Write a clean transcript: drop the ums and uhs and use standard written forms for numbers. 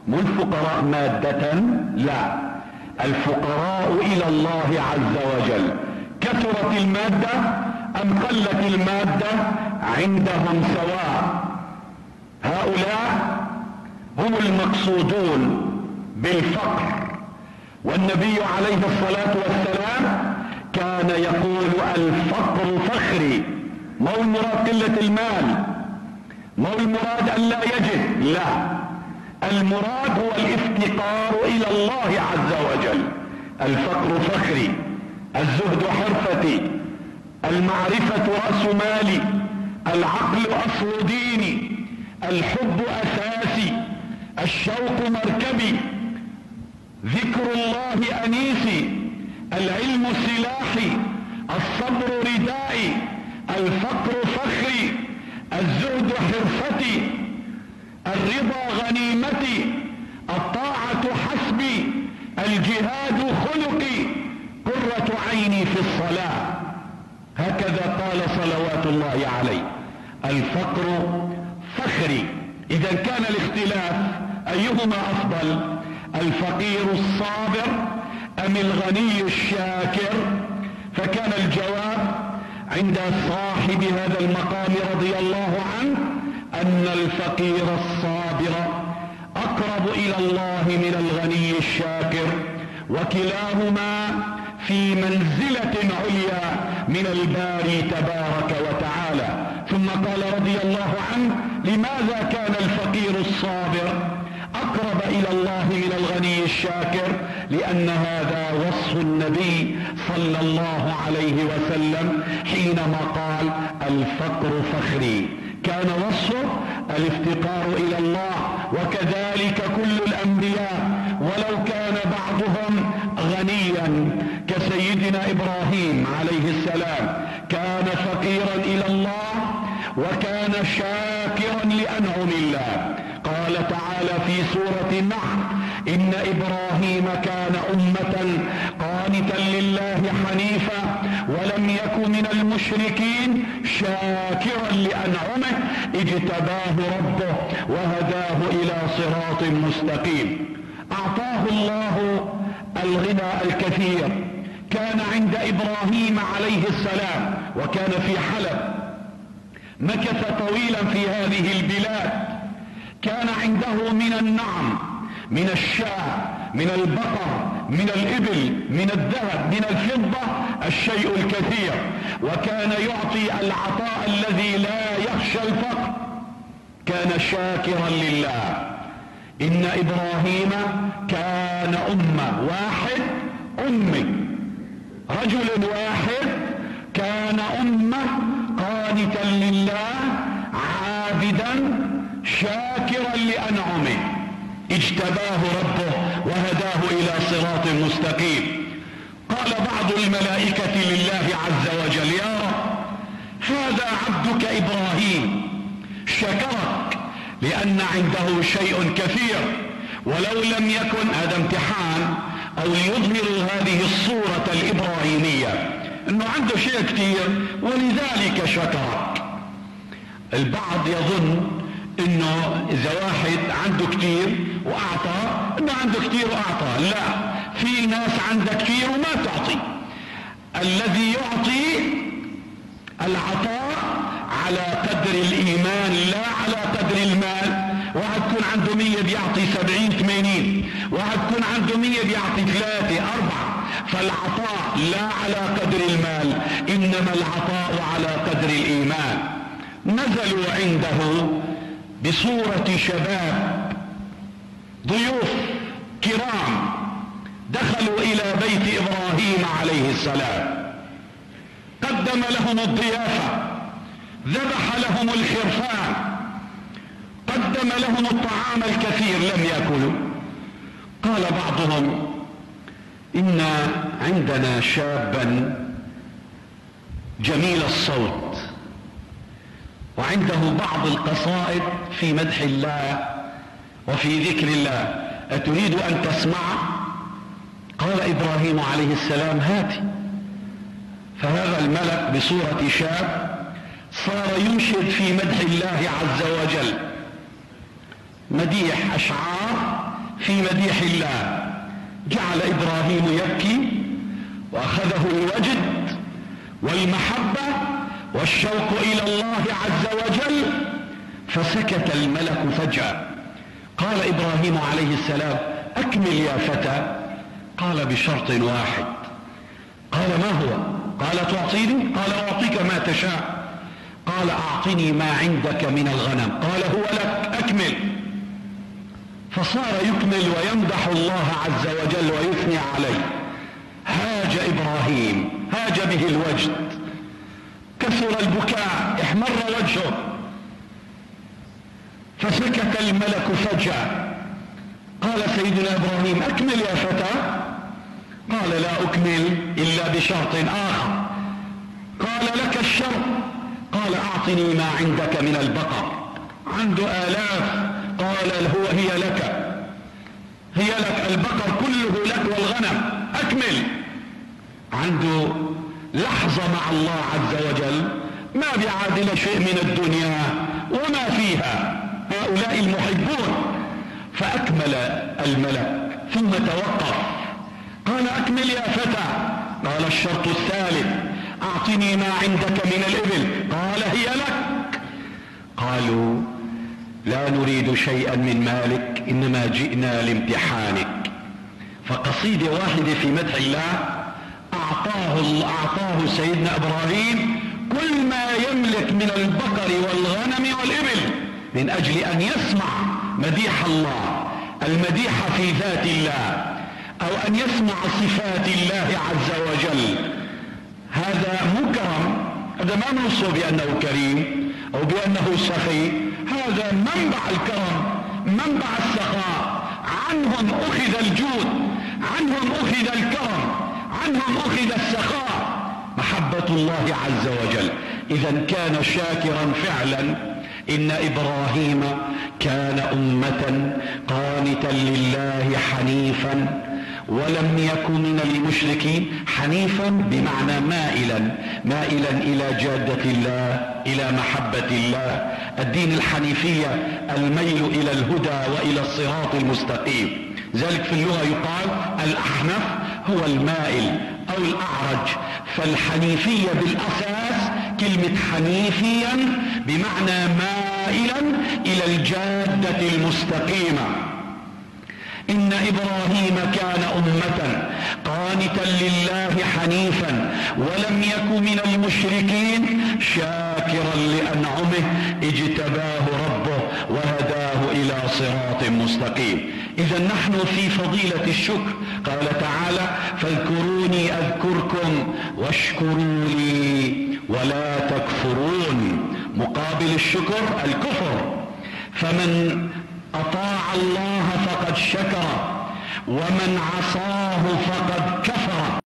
مو الفقراء مادة، لا، الفقراء الى الله عز وجل. كثرت المادة ام قلت المادة عندهم سواء. هؤلاء هم المقصودون بالفقر. والنبي عليه الصلاة والسلام كان يقول الفقر فخري. ما هو المراد قلة المال، ما هو المراد ان لا يجد، لا، المراد هو الافتقار الى الله عز وجل. الفقر فخري، الزهد حرفتي، المعرفة رأس مالي، العقل اصل ديني، الحب اساسي، الشوق مركبي، ذكر الله انيسي، العلم سلاحي، الصبر ردائي، الفقر فخري، الزهد حرفتي، الرضا غنيمتي، الطاعة حسبي، الجهاد خلقي، قرة عيني في الصلاة. هكذا قال صلوات الله عليه. الفقر فخري. اذا كان الاختلاف ايهما افضل، الفقير الصابر ام الغني الشاكر؟ فكان الجواب عند صاحب هذا المقام رضي الله عنه ان الفقير الصابر اقرب الى الله من الغني الشاكر، وكلاهما في منزلة عليا من الباري تبارك وتعالى. ثم قال رضي الله عنه: لماذا كان الفقير الصابر اقرب الى الله من الغني الشاكر؟ لان هذا وصف النبي صلى الله عليه وسلم حينما قال الفقر فخري، كان وصفه الافتقار الى الله. وكذلك كل الانبياء ولو كان بعضهم غنيا كسيدنا ابراهيم عليه السلام كان فقيرا الى الله وكان شاكرا لانعم الله. قال تعالى في سورة النحل: إن إبراهيم كان أمة قانتا لله حنيفا ولم يك من المشركين شاكرا لأنعمه اجتباه ربه وهداه إلى صراط مستقيم. أعطاه الله الغنى الكثير. كان عند إبراهيم عليه السلام وكان في حلب، مكث طويلا في هذه البلاد. كان عنده من النعم، من الشاة، من البقر، من الإبل، من الذهب، من الفضة الشيء الكثير، وكان يعطي العطاء الذي لا يخشى الفقر. كان شاكرا لله. إن إبراهيم كان أمة واحد، أمي، رجل واحد كان أمة قانتا لله عابدا شاكرا لأنعمه اجتباه ربه وهداه إلى صراط مستقيم. قال بعض الملائكة لله عز وجل: يا رب، هذا عبدك إبراهيم شكرك لأن عنده شيء كثير، ولو لم يكن هذا امتحان أو ليظهر هذه الصورة الإبراهيمية أنه عنده شيء كثير ولذلك شكرك. البعض يظن انه اذا واحد عنده كتير واعطى انه عنده كتير واعطى. لا، في ناس عندها كتير وما تعطي. الذي يعطي العطاء على قدر الايمان لا على قدر المال. واحد يكون عنده 100 بيعطي 70-80، واحد يكون عنده 100 بيعطي 3-4. فالعطاء لا على قدر المال، انما العطاء على قدر الايمان. نزلوا عنده بصورة شباب ضيوف كرام، دخلوا الى بيت ابراهيم عليه السلام، قدم لهم الضيافة، ذبح لهم الخرفان، قدم لهم الطعام الكثير، لم يأكلوا. قال بعضهم: إن عندنا شابا جميل الصوت وعنده بعض القصائد في مدح الله وفي ذكر الله، أتريد أن تسمع؟ قال إبراهيم عليه السلام: هاتي. فهذا الملك بصورة شاب صار ينشد في مدح الله عز وجل، مديح أشعار في مديح الله. جعل إبراهيم يبكي وأخذه الوجد والمحبة والشوق إلى الله عز وجل، فسكت الملك فجأة. قال إبراهيم عليه السلام: أكمل يا فتى. قال: بشرط واحد. قال: ما هو؟ قال: تعطيني؟ قال: أعطيك ما تشاء. قال: أعطني ما عندك من الغنم. قال: هو لك، أكمل. فصار يكمل ويمدح الله عز وجل ويثني عليه. هاج إبراهيم، هاج به الوجد، كثر البكاء، احمر وجهه، فسكت الملك فجأة. قال سيدنا إبراهيم: أكمل يا فتى. قال: لا أكمل إلا بشرط آخر. قال: لك الشرط. قال: أعطني ما عندك من البقر. عنده آلاف. قال: هي لك، هي لك، البقر كله لك والغنم، أكمل. عنده لحظة مع الله عز وجل ما بيعادل شيء من الدنيا وما فيها، هؤلاء المحبون. فأكمل الملك ثم توقف. قال: أكمل يا فتى. قال: الشرط الثالث: أعطني ما عندك من الإبل. قال: هي لك. قالوا: لا نريد شيئا من مالك، إنما جئنا لامتحانك. فقصيدة واحدة في مدح الله أعطاه سيدنا إبراهيم كل ما يملك من البقر والغنم والإبل من أجل أن يسمع مديح الله، المديح في ذات الله، أو أن يسمع صفات الله عز وجل. هذا مو كرم، هذا ما نوصف بأنه كريم أو بأنه سخي، هذا منبع الكرم، منبع السخاء. عنهم أخذ الجود، عنهم أخذ الكرم، عنهم أخذ السخاء، محبة الله عز وجل. إذا كان شاكرا فعلا. إن إبراهيم كان أمة قانتا لله حنيفا ولم يكن من المشركين. حنيفا بمعنى مائلا إلى جادة الله، إلى محبة الله. الدين الحنيفية الميل إلى الهدى وإلى الصراط المستقيم. ذلك في اللغة يقال الأحنف هو المائل أو الأعرج. فالحنيفية بالأساس كلمة حنيفيا بمعنى مائلا إلى الجادة المستقيمة. إن إبراهيم كان أمة قانتا لله حنيفا ولم يكن من المشركين شاكرا لأنعمه اجتباه ربه وهداه إلى صراط مستقيم. إذا نحن في فضيلة الشكر. قال تعالى: فاذكروني أذكركم واشكروا لي ولا تكفرون. مقابل الشكر الكفر. فمن أطاع الله فقد شكر ومن عصاه فقد كفر.